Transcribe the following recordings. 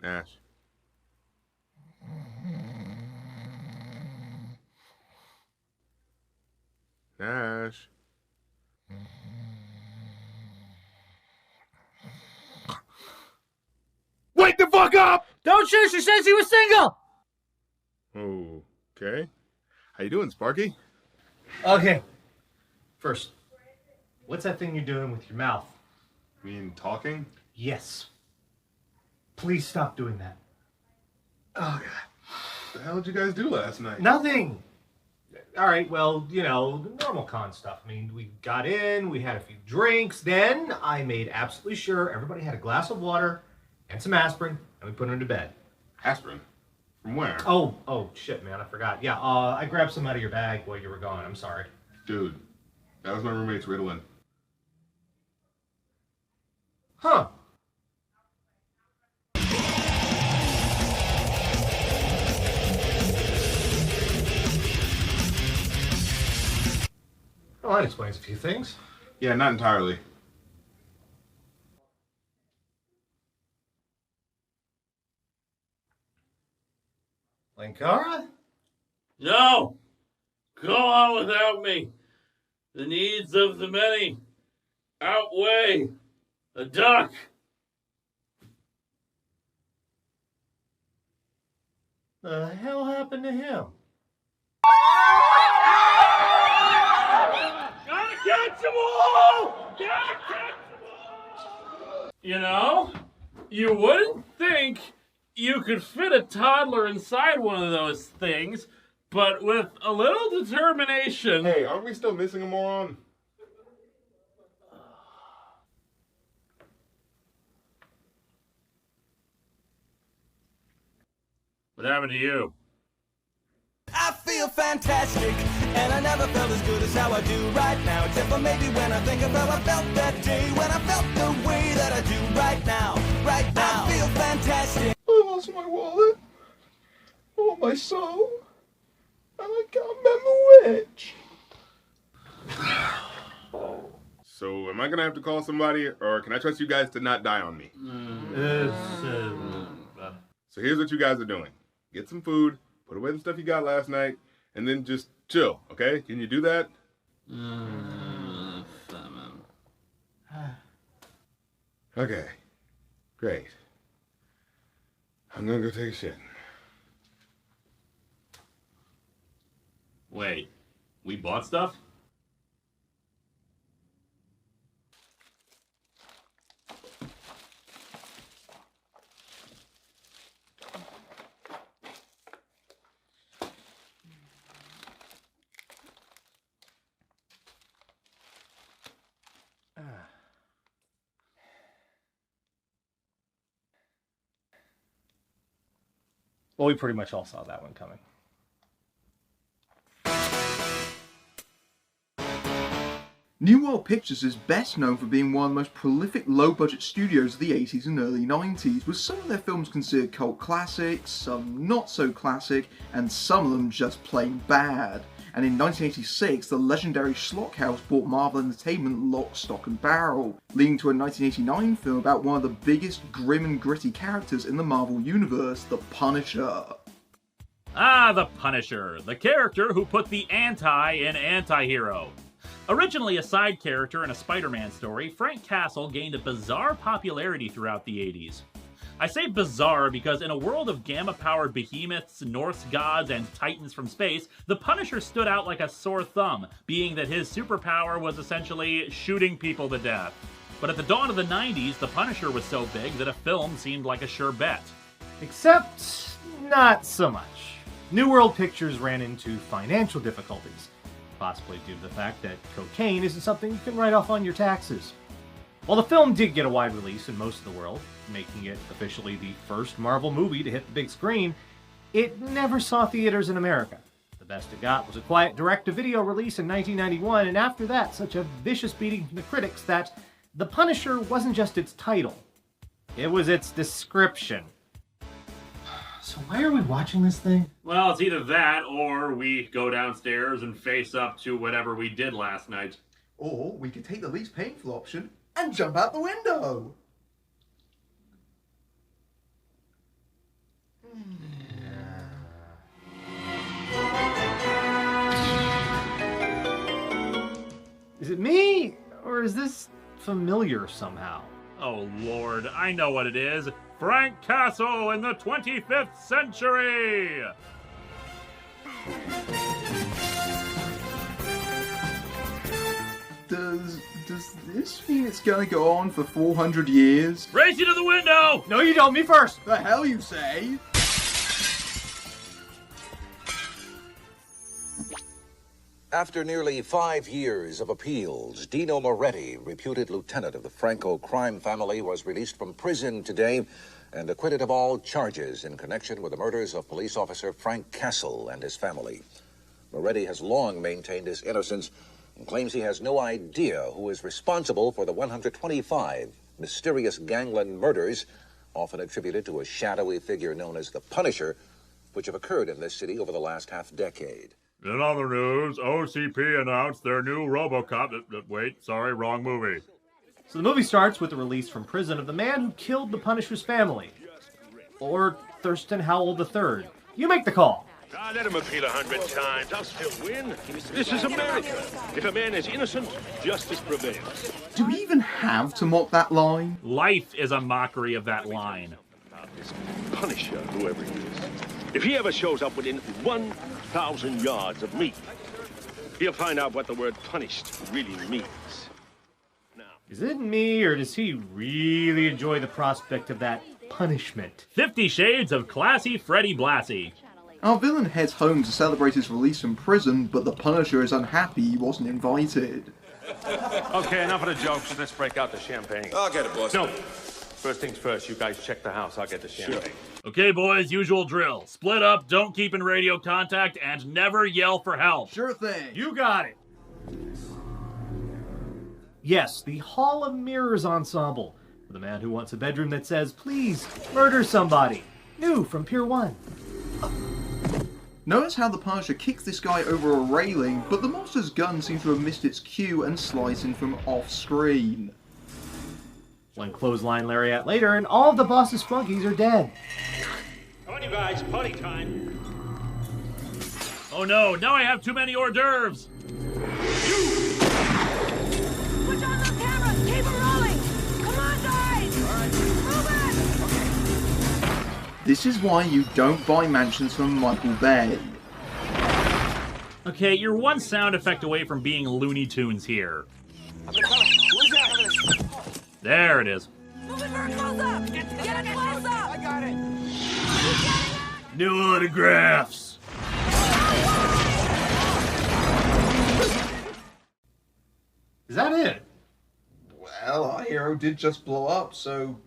Nash. Nash. Wake the fuck up! Don't shoot, she says he was single! Okay. How you doing, Sparky? Okay. First, what's that thing you're doing with your mouth? You mean talking? Yes. Please stop doing that. Oh, God. What the hell did you guys do last night? Nothing. All right, well, the normal con stuff. I mean, we got in, we had a few drinks, then I made absolutely sure everybody had a glass of water and some aspirin, and we put them to bed. Aspirin? From where? Oh, shit, man, I forgot. Yeah, I grabbed some out of your bag while you were gone. I'm sorry. Dude, that was my roommate's Ritalin. Huh. Well, that explains a few things. Yeah, not entirely. Linkara? No! Go on without me. The needs of the many outweigh the duck. The hell happened to him? Gotta catch them all! Gotta catch them all! You wouldn't think you could fit a toddler inside one of those things, but with a little determination... Hey, aren't we still missing a moron? What happened to you? I feel fantastic, and I never felt as good as how I do right now. Except for maybe when I think of how I felt that day, when I felt the way that I do right now. Right now, I feel fantastic. I lost my wallet. Oh, my soul. And I can't remember which. So, am I gonna have to call somebody, or can I trust you guys to not die on me? So here's what you guys are doing. Get some food, put away the stuff you got last night, and then just chill, okay? Can you do that? Okay. Great. I'm gonna go take a shit. Wait, we bought stuff? Well, we pretty much all saw that one coming. New World Pictures is best known for being one of the most prolific low-budget studios of the 80s and early 90s, with some of their films considered cult classics, some not so classic, and some of them just plain bad. And in 1986, the legendary Schlock House bought Marvel Entertainment Lock, Stock and Barrel, leading to a 1989 film about one of the biggest grim and gritty characters in the Marvel Universe, the Punisher. Ah, the Punisher, the character who put the anti in anti-hero. Originally a side character in a Spider-Man story, Frank Castle gained a bizarre popularity throughout the 80s. I say bizarre because in a world of gamma-powered behemoths, Norse gods, and titans from space, the Punisher stood out like a sore thumb, being that his superpower was essentially shooting people to death. But at the dawn of the 90s, the Punisher was so big that a film seemed like a sure bet. Except, not so much. New World Pictures ran into financial difficulties, possibly due to the fact that cocaine isn't something you can write off on your taxes. While the film did get a wide release in most of the world, making it officially the first Marvel movie to hit the big screen, it never saw theaters in America. The best it got was a quiet direct-to-video release in 1991, and after that, such a vicious beating from the critics that The Punisher wasn't just its title, it was its description. So why are we watching this thing? Well, it's either that or we go downstairs and face up to whatever we did last night. Or we could take the least painful option and jump out the window. Is it me, or is this familiar somehow? Oh Lord, I know what it is. Frank Castle in the 25th century! Does this mean it's gonna go on for 400 years? Race you to the window! No, you don't. Me first. The hell you say? After nearly 5 years of appeals, Dino Moretti, reputed lieutenant of the Franco crime family, was released from prison today and acquitted of all charges in connection with the murders of police officer Frank Castle and his family. Moretti has long maintained his innocence and claims he has no idea who is responsible for the 125 mysterious gangland murders, often attributed to a shadowy figure known as the Punisher, which have occurred in this city over the last half-decade. In other news, OCP announced their new RoboCop... Wait, sorry, wrong movie. So the movie starts with the release from prison of the man who killed the Punisher's family. Or Thurston Howell III. You make the call. Let him appeal 100 times. I'll still win. This is America. If a man is innocent, justice prevails. Do we even have to mock that line? Life is a mockery of that line. This Punisher, whoever he is, if he ever shows up within 1,000 yards of me, he'll find out what the word punished really means. Now, Is it me, or does he really enjoy the prospect of that punishment? 50 Shades of Classy Freddie Blassie. Our villain heads home to celebrate his release from prison, but the Punisher is unhappy he wasn't invited. okay, enough of the jokes. Let's break out the champagne. I'll get it, boss. No. First things first, you guys check the house. I'll get the champagne. Okay, boys, usual drill. Split up, don't keep in radio contact, and never yell for help. Sure thing. You got it. Yes, the Hall of Mirrors ensemble. For the man who wants a bedroom that says, please, murder somebody. New from Pier 1. Notice how the Punisher kicks this guy over a railing, but the monster's gun seems to have missed its cue and slides in from off-screen. One clothesline lariat later, and all of the boss's flunkies are dead. Come on, you guys. Party time. Oh no, now I have too many hors d'oeuvres. Switch on those cameras! Keep it rolling! Come on, guys! Move it! This is why you don't buy mansions from Michael Bay. Okay, you're one sound effect away from being Looney Tunes here. There it is. Move it very close up! Get it close up! I got it! New autographs. Is that it? Well, our hero did just blow up, so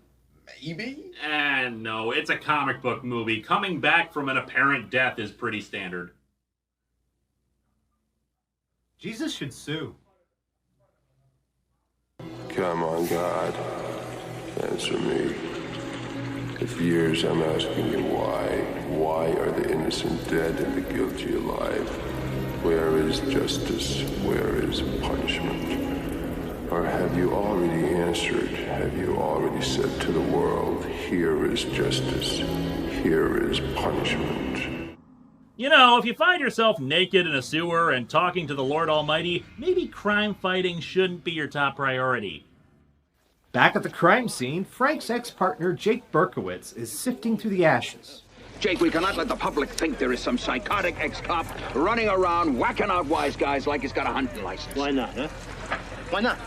maybe? And no, it's a comic book movie. Coming back from an apparent death is pretty standard. Jesus should sue. Come on, God. Answer me. For years I'm asking you why. Why are the innocent dead and the guilty alive? Where is justice? Where is punishment? Or have you already answered? Have you already said to the world, here is justice, here is punishment? You know, if you find yourself naked in a sewer and talking to the Lord Almighty, maybe crime fighting shouldn't be your top priority. Back at the crime scene, Frank's ex-partner Jake Berkowitz is sifting through the ashes. Jake, we cannot let the public think there is some psychotic ex-cop running around whacking out wise guys like he's got a hunting license. Why not, huh? Why not?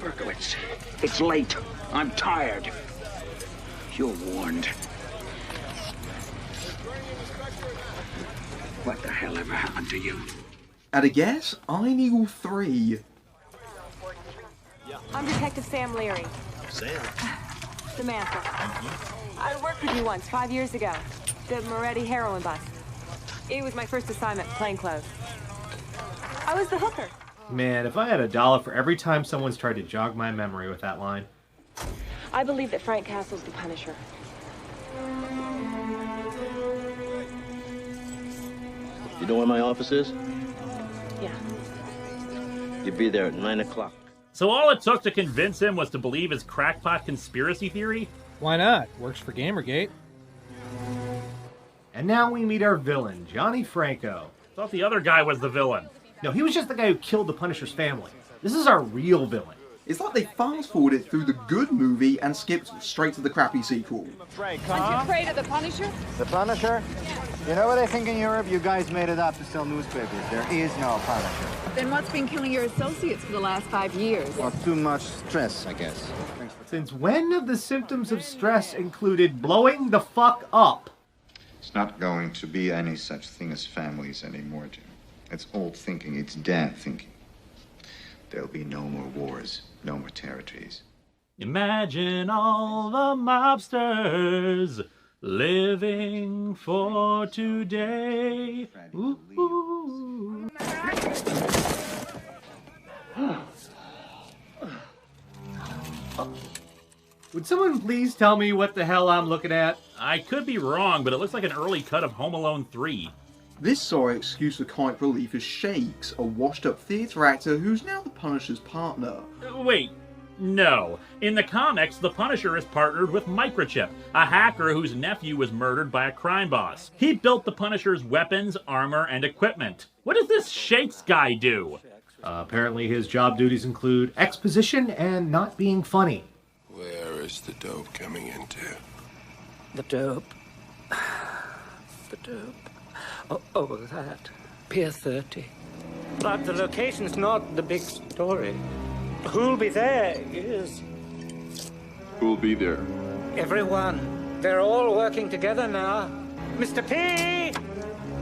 Berkowitz, it's late. I'm tired. You're warned. What the hell ever happened to you? At a guess, I'm Eagle 3. I'm Detective Sam Leary. Sam. Samantha. I worked with you once, 5 years ago. The Moretti heroin bust. It was my first assignment, plainclothes. I was the hooker. Man, if I had $1 for every time someone's tried to jog my memory with that line. I believe that Frank Castle's the Punisher. You know where my office is? Yeah. You'll be there at 9 o'clock. So all it took to convince him was to believe his crackpot conspiracy theory? Why not? Works for Gamergate. And now we meet our villain, Johnny Franco. Thought the other guy was the villain. No, he was just the guy who killed the Punisher's family. This is our real villain. It's like they fast-forwarded through the good movie and skipped straight to the crappy sequel. Aren't you afraid of the Punisher? The Punisher? You know what I think in Europe? You guys made it up to sell newspapers. There is no Punisher. Then what's been killing your associates for the last 5 years? Well, too much stress, I guess. Since when have the symptoms of stress included blowing the fuck up? It's not going to be any such thing as families anymore, Jim. It's old thinking. It's dad thinking. There'll be no more wars, no more territories. Imagine all the mobsters living for today. Ooh, ooh. Would someone please tell me what the hell I'm looking at? I could be wrong, but it looks like an early cut of Home Alone 3. This sorry excuse for comic relief is Shakes, a washed-up theatre actor who's now the Punisher's partner. Wait, no. In the comics, the Punisher is partnered with Microchip, a hacker whose nephew was murdered by a crime boss. He built the Punisher's weapons, armor, and equipment. What does this Shakes guy do? Apparently his job duties include exposition and not being funny. Where is the dope coming into? The dope. The dope. Oh, that. Pier 30. But the location's not the big story. Who'll be there is... Who'll be there? Everyone. They're all working together now. Mr. P!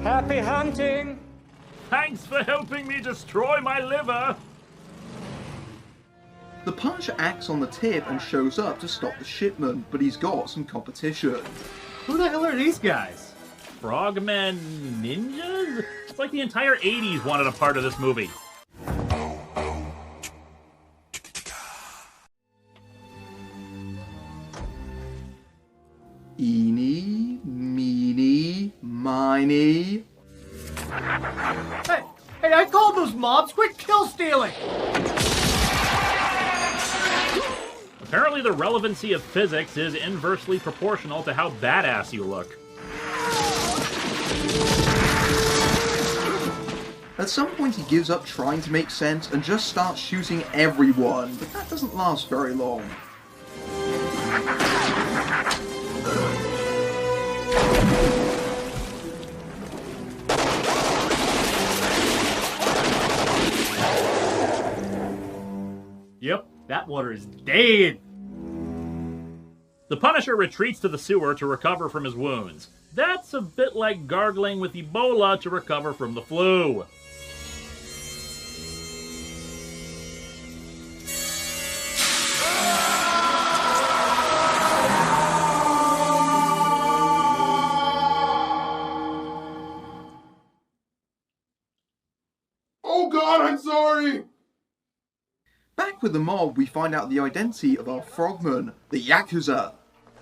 Happy hunting! Thanks for helping me destroy my liver! The Punisher acts on the tip and shows up to stop the shipment, but he's got some competition. Who the hell are these guys? Frogmen ninjas? It's like the entire 80s wanted a part of this movie. Eeny, meeny, miny. Hey, I called those mobs! Quit kill stealing! Apparently the relevancy of physics is inversely proportional to how badass you look. At some point he gives up trying to make sense and just starts shooting everyone, but that doesn't last very long. Yep, that water is dead. The Punisher retreats to the sewer to recover from his wounds. That's a bit like gargling with Ebola to recover from the flu. Oh God, I'm sorry! Back with the mob, we find out the identity of our frogman, the Yakuza.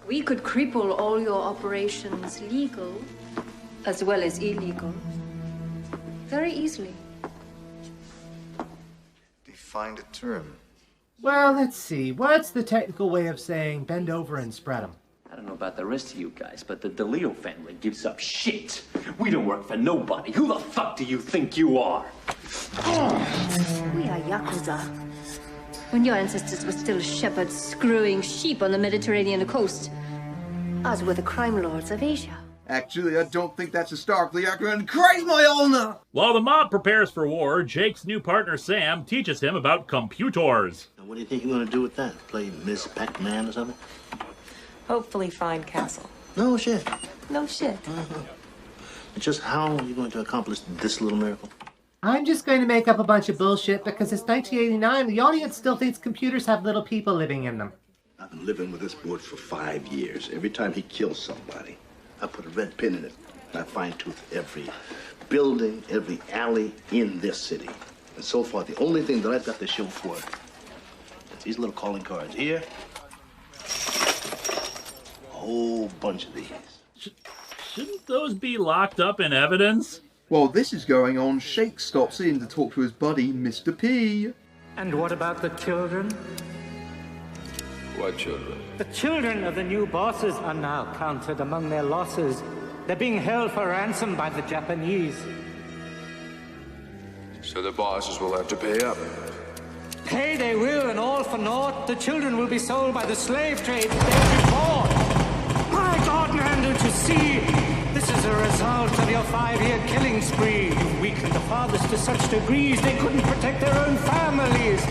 We could cripple all your operations legal as well as illegal very easily. Define the term. Well, let's see. What's the technical way of saying bend over and spread them? I don't know about the rest of you guys, but the DeLeo family gives up shit. We don't work for nobody. Who the fuck do you think you are? We are Yakuza. When your ancestors were still shepherds screwing sheep on the Mediterranean coast, as were the crime lords of Asia. Actually, I don't think that's historically accurate, and Christ my honor! While the mob prepares for war, Jake's new partner Sam teaches him about computers. What do you think you're going to do with that? Play Miss Pac-Man or something? Hopefully find Castle. No shit. No shit. It's just how are you going to accomplish this little miracle? I'm just going to make up a bunch of bullshit because it's 1989. The audience still thinks computers have little people living in them. I've been living with this board for 5 years. Every time he kills somebody, I put a red pin in it. And I fine-tooth every building, every alley in this city. And so far, the only thing that I've got to show for it is these little calling cards here. A whole bunch of these. Shouldn't those be locked up in evidence? While this is going on, Shake stops in to talk to his buddy, Mr. P. And what about the children? What children? The children of the new bosses are now counted among their losses. They're being held for ransom by the Japanese. So the bosses will have to pay up. Pay they will, and all for naught. The children will be sold by the slave trade that they have been bought. My God, man, don't you see? This is a result of your 5-year killing spree. You've weakened the fathers to such degrees they couldn't protect their own families.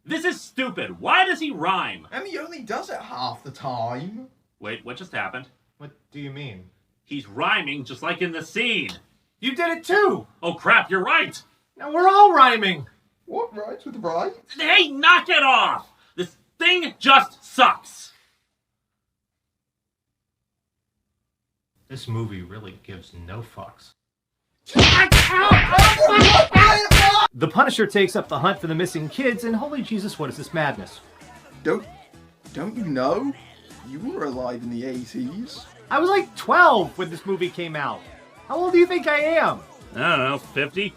This is stupid. Why does he rhyme? And he only does it half the time. Wait, what just happened? What do you mean? He's rhyming just like in the scene. You did it too! Oh crap, you're right! Now we're all rhyming! What rhymes with right? Hey, knock it off! This thing just sucks! This movie really gives no fucks. The Punisher takes up the hunt for the missing kids, and holy Jesus, what is this madness? Don't you know? You were alive in the 80s. I was like 12 when this movie came out. How old do you think I am? I don't know, 50?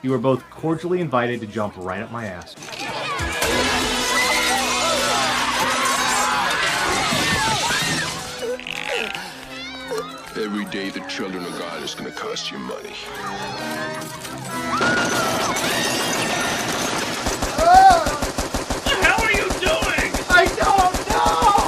You are both cordially invited to jump right up my ass. Every day the children of God is going to cost you money. What the hell are you doing? I don't know!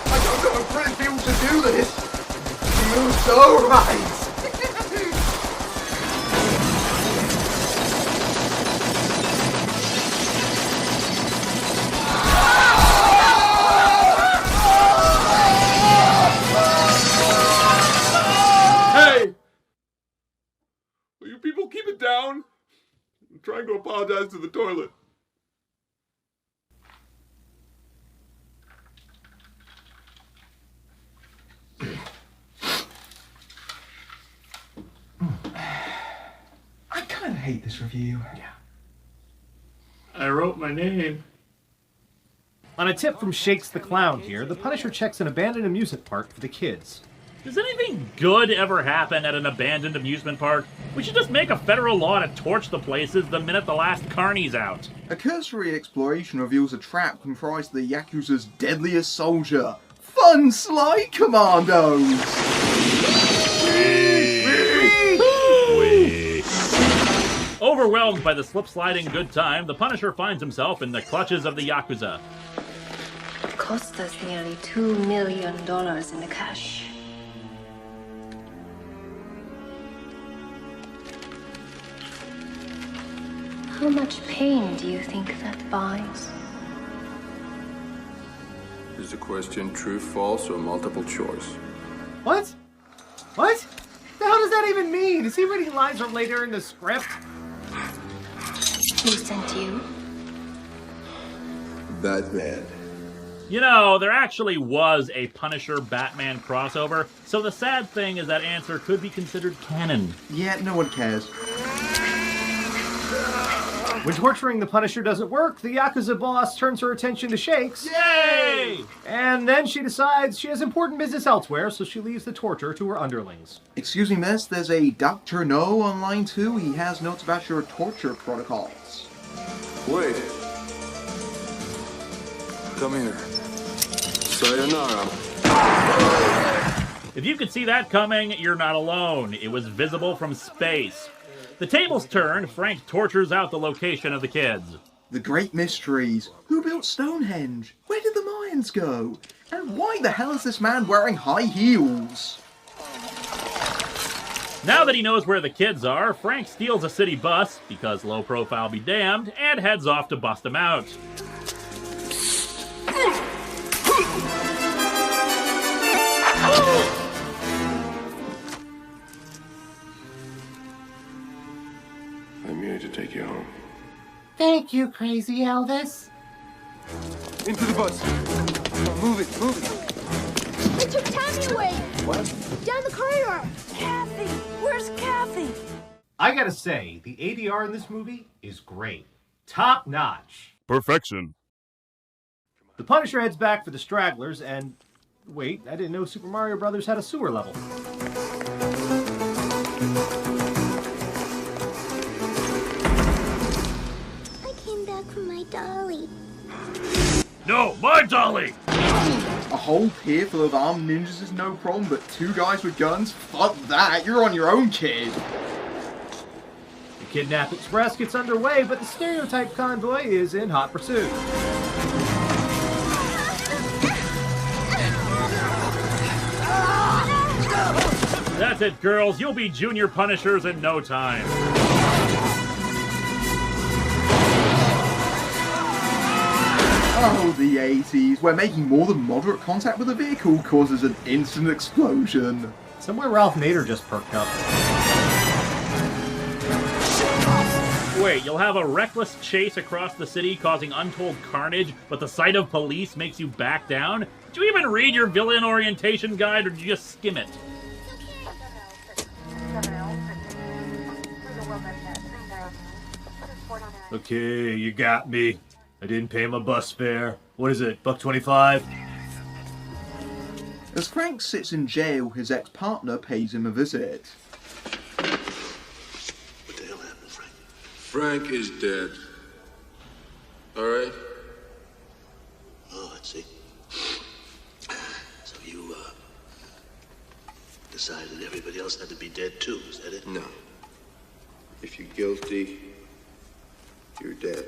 I don't know if British people should do this. You're so right. Hey! Will you people keep it down? I'm trying to apologize to the toilet. I kind of hate this review. Yeah. I wrote my name. On a tip from Shakes the Clown here, the Punisher checks an abandoned amusement park for the kids. Does anything good ever happen at an abandoned amusement park? We should just make a federal law to torch the places the minute the last carny's out. A cursory exploration reveals a trap comprised of the Yakuza's deadliest soldier, Fun Sly Commandos! Overwhelmed by the slip-sliding good time, the Punisher finds himself in the clutches of the Yakuza. It cost us nearly $2 million in the cash. How much pain do you think that buys? Is the question true, false, or multiple choice? What? What? The hell does that even mean? Is he reading lines from later in the script? Who sent you? Batman. You know, there actually was a Punisher-Batman crossover, so the sad thing is that answer could be considered canon. Yeah, no one cares. When torturing the Punisher doesn't work, the Yakuza boss turns her attention to Shakes. Yay! And then she decides she has important business elsewhere, so she leaves the torture to her underlings. Excuse me, miss, there's a Dr. No on line 2. He has notes about your torture protocols. Wait. Come here. Sayonara. If you could see that coming, you're not alone. It was visible from space. The tables turn, Frank tortures out the location of the kids. The great mysteries. Who built Stonehenge? Where did the Mayans go? And why the hell is this man wearing high heels? Now that he knows where the kids are, Frank steals a city bus, because low profile be damned, and heads off to bust them out. I'm here to take you home. Thank you, Crazy Elvis. Into the bus. Move it, move it. They took Tammy away. What? Down the corridor. Kathy, where's Kathy? I gotta say, the ADR in this movie is great. Top notch. Perfection. The Punisher heads back for the stragglers, and wait, I didn't know Super Mario Brothers had a sewer level. I came back from my dolly. No, my dolly! A whole pier full of armed ninjas is no problem, but 2 guys with guns? Fuck that, you're on your own, kid. The Kidnap Express gets underway, but the stereotype convoy is in hot pursuit. That's it, girls. You'll be junior Punishers in no time. Oh, the 80s, where making more than moderate contact with a vehicle causes an instant explosion. Somewhere Ralph Nader just perked up. Wait, you'll have a reckless chase across the city causing untold carnage, but the sight of police makes you back down? Did you even read your villain orientation guide, or did you just skim it? Okay, you got me. I didn't pay my bus fare. What is it, $1.25? As Frank sits in jail, his ex-partner pays him a visit. What the hell happened, Frank? Frank is dead. All right? Oh, I see. So you, decided everybody else had to be dead too, is that it? No. If you're guilty, you're dead.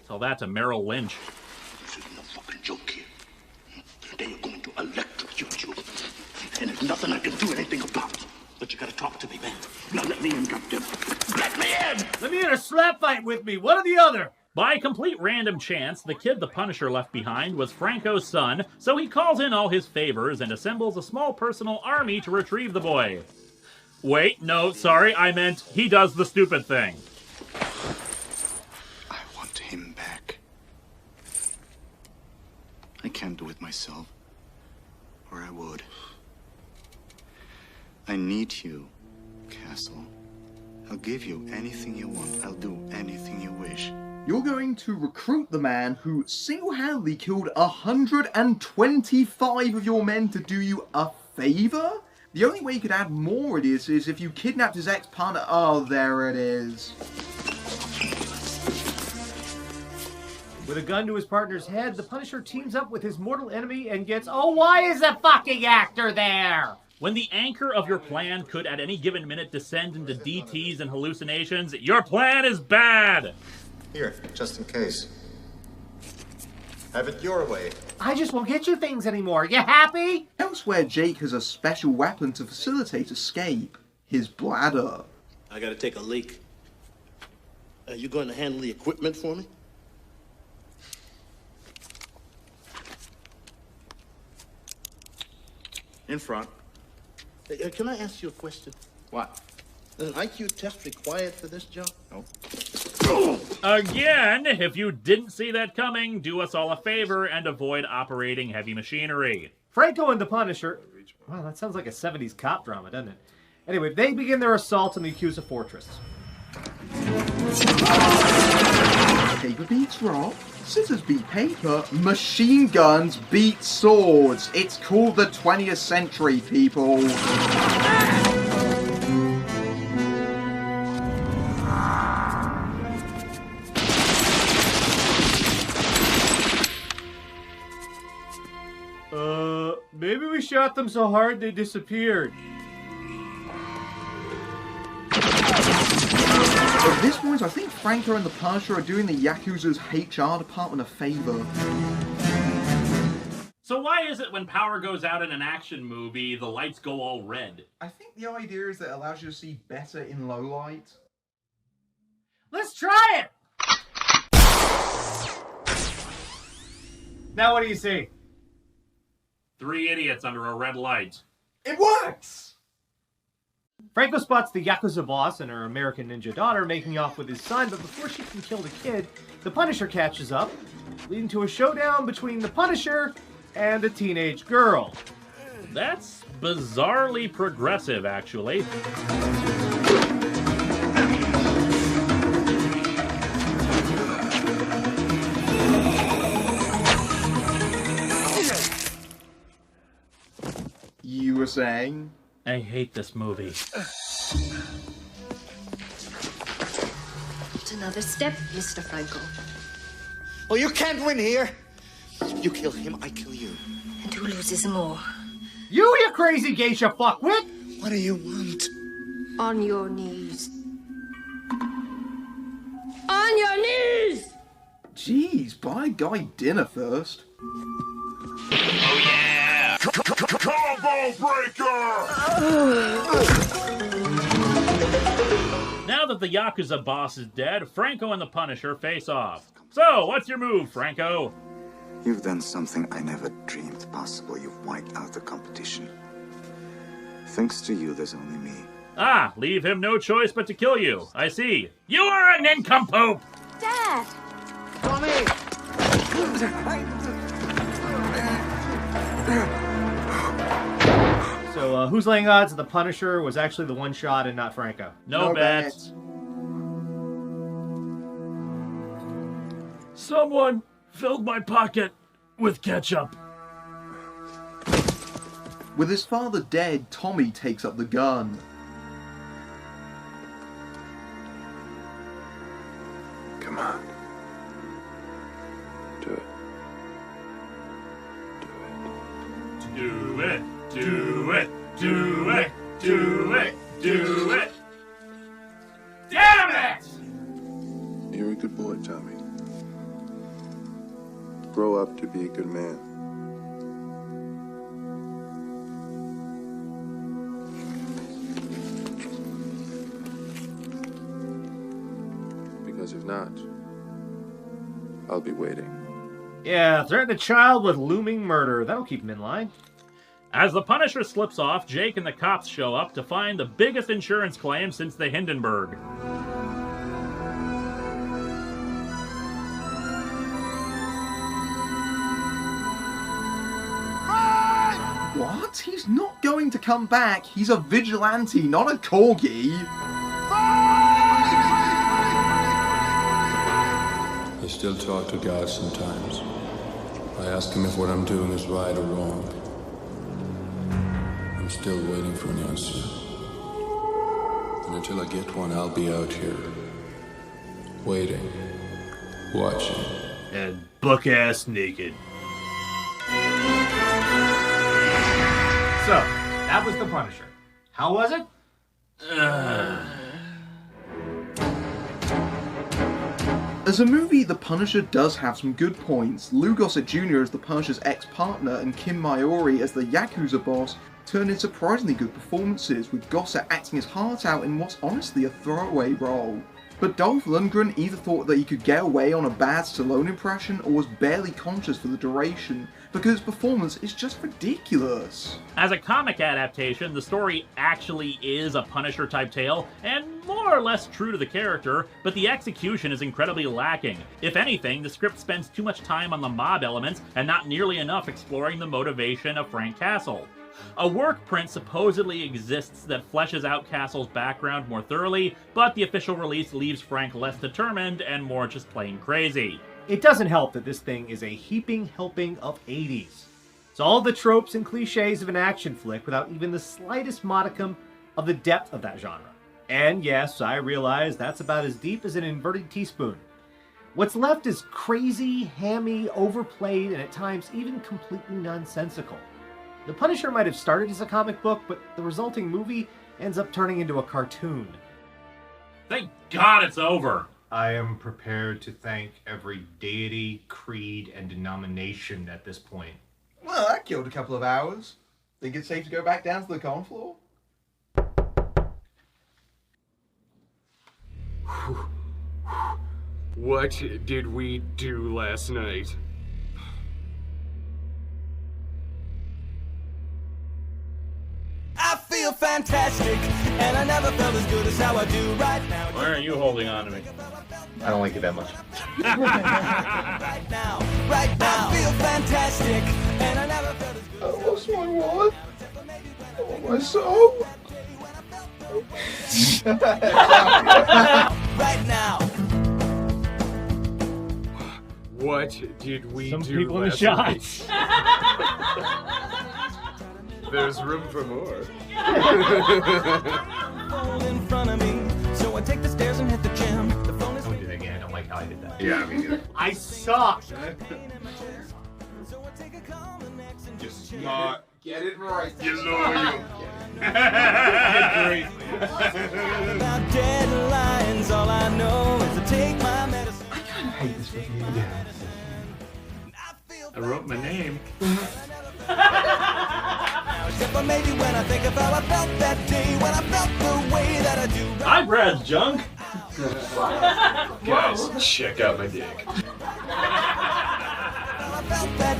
Tell that to Merrill Lynch. This isn't a fucking joke here. They are going to electrocute you. And there's nothing I can do anything about. But you gotta talk to me, man. Now let me in, goddamn. Let me in! Let me in a slap fight with me, one or the other! By complete random chance, the kid the Punisher left behind was Franco's son, so he calls in all his favors and assembles a small personal army to retrieve the boy. Wait, no, sorry, I meant he does the stupid thing. I want him back. I can't do it myself. Or I would. I need you, Castle. I'll give you anything you want. I'll do anything you wish. You're going to recruit the man who single-handedly killed 125 of your men to do you a favor? The only way you could add more it is if you kidnapped his ex-partner. Oh, there it is. With a gun to his partner's head, the Punisher teams up with his mortal enemy and gets... Oh, why is the fucking actor there? When the anchor of your plan could at any given minute descend into DTs and hallucinations, your plan is bad! Here, just in case. Have it your way. I just won't get you things anymore. You happy? Elsewhere, Jake has a special weapon to facilitate escape. His bladder. I gotta take a leak. Are you going to handle the equipment for me? In front. Can I ask you a question? What? Is an IQ test required for this job? No. Again, if you didn't see that coming, do us all a favor and avoid operating heavy machinery. Franco and the Punisher... Wow, that sounds like a 70s cop drama, doesn't it? Anyway, they begin their assault on the Yakuza fortress. Paper beats rock, scissors beat paper, machine guns beat swords. It's called the 20th century, people. Maybe we shot them so hard they disappeared. At this point, I think Franco and the Punisher are doing the Yakuza's HR department a favor. So why is it when power goes out in an action movie, the lights go all red? I think the idea is that it allows you to see better in low light. Let's try it! Now what do you see? 3 idiots under a red light. It works! Franco spots the Yakuza boss and her American ninja daughter making off with his son, but before she can kill the kid, the Punisher catches up, leading to a showdown between the Punisher and a teenage girl. That's bizarrely progressive, actually. You were saying? I hate this movie. Not another step, Mr. Franco. Well, you can't win here. You kill him, I kill you. And who loses more? You crazy geisha fuckwit! What do you want? On your knees. On your knees! Jeez, buy Guy dinner first. Oh, yeah! Combo breaker! Now that the Yakuza boss is dead, Franco and the Punisher face off. So, what's your move, Franco? You've done something I never dreamed possible. You've wiped out the competition. Thanks to you, there's only me. Ah, leave him no choice but to kill you. I see. You are a nincompoop! Dad! Tommy! So, who's laying odds that the Punisher was actually the one shot and not Franco? No bets. Someone filled my pocket with ketchup. With his father dead, Tommy takes up the gun. Come on. Do it. Do it, do it, do it, do it, do it. Damn it! You're a good boy, Tommy. Grow up to be a good man. Because if not, I'll be waiting. Yeah, threaten a child with looming murder. That'll keep him in line. As the Punisher slips off, Jake and the cops show up to find the biggest insurance claim since the Hindenburg. What? He's not going to come back. He's a vigilante, not a corgi. I still talk to God sometimes. I ask him if what I'm doing is right or wrong. I'm still waiting for an answer. And until I get one, I'll be out here. Waiting. Watching. And buck-ass naked. So, that was The Punisher. How was it? As a movie, The Punisher does have some good points. Lou Gossett Jr. as the Punisher's ex-partner and Kim Maori as the Yakuza boss turned in surprisingly good performances, with Gossett acting his heart out in what's honestly a throwaway role. But Dolph Lundgren either thought that he could get away on a bad Stallone impression or was barely conscious for the duration, because his performance is just ridiculous. As a comic adaptation, the story actually is a Punisher-type tale, and more or less true to the character, but the execution is incredibly lacking. If anything, the script spends too much time on the mob elements and not nearly enough exploring the motivation of Frank Castle. A work print supposedly exists that fleshes out Castle's background more thoroughly, but the official release leaves Frank less determined and more just plain crazy. It doesn't help that this thing is a heaping helping of 80s. It's all the tropes and cliches of an action flick without even the slightest modicum of the depth of that genre. And yes, I realize that's about as deep as an inverted teaspoon. What's left is crazy, hammy, overplayed, and at times even completely nonsensical. The Punisher might have started as a comic book, but the resulting movie ends up turning into a cartoon. Thank God it's over! I am prepared to thank every deity, creed, and denomination at this point. Well, that killed a couple of hours. Think it's safe to go back down to the con floor? What did we do last night? I feel fantastic, and I never felt as good as how I do right now. Why aren't you holding on to me? I don't like it that much. Right now, I feel fantastic, and I never felt as good. I lost my wallet. I want my soul. Right now. What did we Some do people in the last shots. night? There's room for more. In front of me, so I take the stairs and hit the gym. The phone is Don't do that again. I don't like how I did that. Yeah, I mean, I suck. Smart. Get it right. You're loyal. About deadlines, all I know is to take my medicine. I kind of hate this review. Yeah. I wrote my name. Except for maybe when I think of how I felt that day, when I felt the way that I do. Hi, Brad's junk. Guys, check out my dick. I felt that